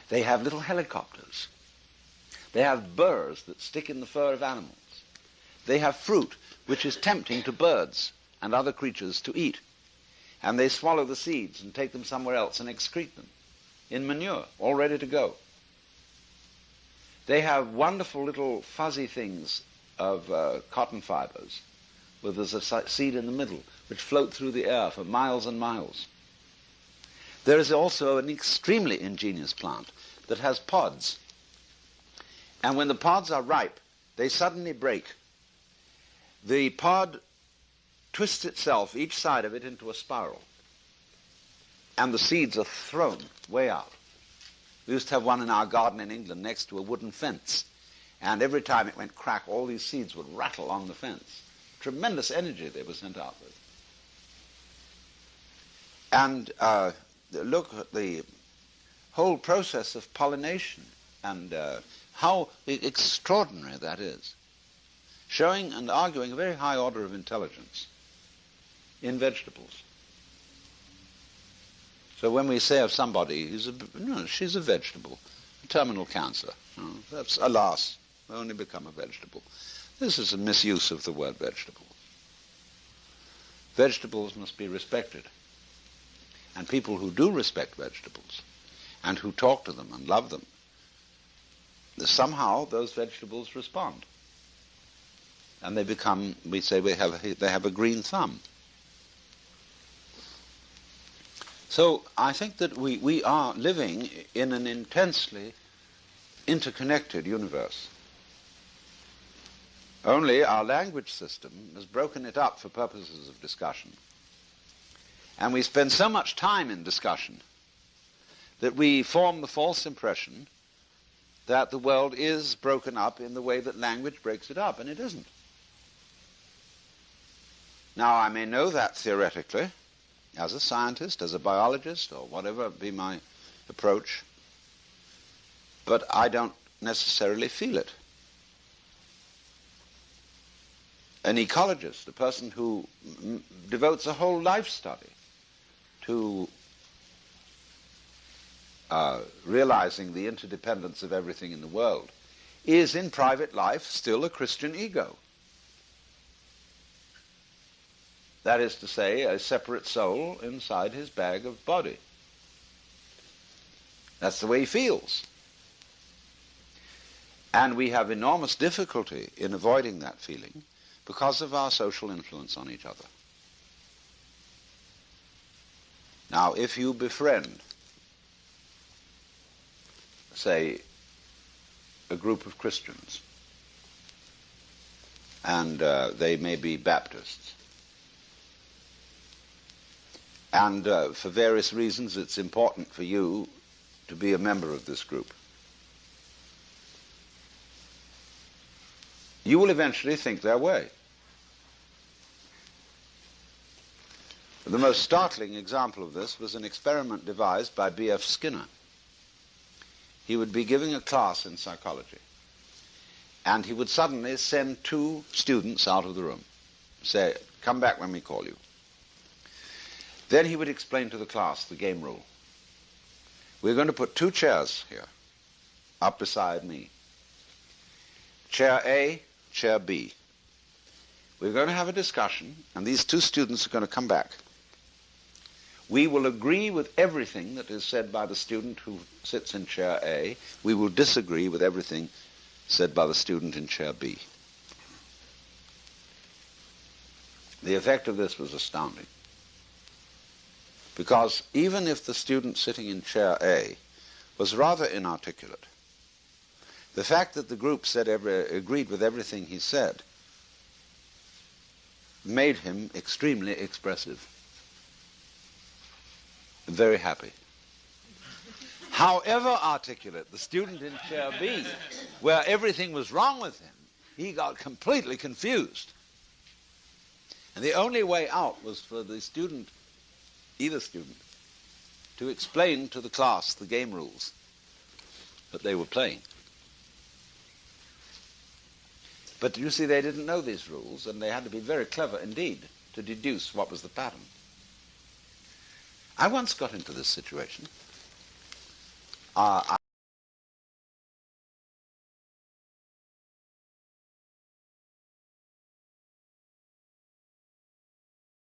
They have little helicopters. They have burrs that stick in the fur of animals. They have fruit which is tempting to birds and other creatures to eat. And they swallow the seeds and take them somewhere else and excrete them in manure, all ready to go. They have wonderful little fuzzy things of cotton fibers, where there's a seed in the middle, which float through the air for miles and miles. There is also an extremely ingenious plant that has pods. And when the pods are ripe, they suddenly break. The pod twists itself, each side of it, into a spiral. And the seeds are thrown way out. We used to have one in our garden in England next to a wooden fence. And every time it went crack, all these seeds would rattle on the fence. Tremendous energy they were sent out with. And look at the whole process of pollination and how extraordinary that is, showing and arguing a very high order of intelligence in vegetables. So when we say of somebody, she's a vegetable, terminal cancer, that's, alas, only become a vegetable. This is a misuse of the word vegetable. Vegetables must be respected. And people who do respect vegetables and who talk to them and love them, somehow those vegetables respond. And they become, we say they have a green thumb. So I think that we are living in an intensely interconnected universe. Only our language system has broken it up for purposes of discussion. And we spend so much time in discussion that we form the false impression that the world is broken up in the way that language breaks it up, and it isn't. Now, I may know that theoretically, as a scientist, as a biologist, or whatever be my approach, but I don't necessarily feel it. An ecologist, a person who devotes a whole life study to realizing the interdependence of everything in the world, is in private life still a Christian ego. That is to say, a separate soul inside his bag of body. That's the way he feels. And we have enormous difficulty in avoiding that feeling because of our social influence on each other. Now, if you befriend, say, a group of Christians, and they may be Baptists, and for various reasons it's important for you to be a member of this group, you will eventually think their way. The most startling example of this was an experiment devised by B.F. Skinner. He would be giving a class in psychology, and he would suddenly send two students out of the room, say, "Come back when we call you." Then he would explain to the class the game rule. We're going to put two chairs here, up beside me. Chair A, chair B. We're going to have a discussion, and these two students are going to come back. We will agree with everything that is said by the student who sits in chair A. We will disagree with everything said by the student in chair B. The effect of this was astounding. Because even if the student sitting in chair A was rather inarticulate, the fact that the group agreed with everything he said made him extremely expressive, very happy. However articulate the student in chair B, where everything was wrong with him, he got completely confused. And the only way out was for the student, either student, to explain to the class the game rules that they were playing. But you see, they didn't know these rules, and they had to be very clever indeed to deduce what was the pattern. I once got into this situation.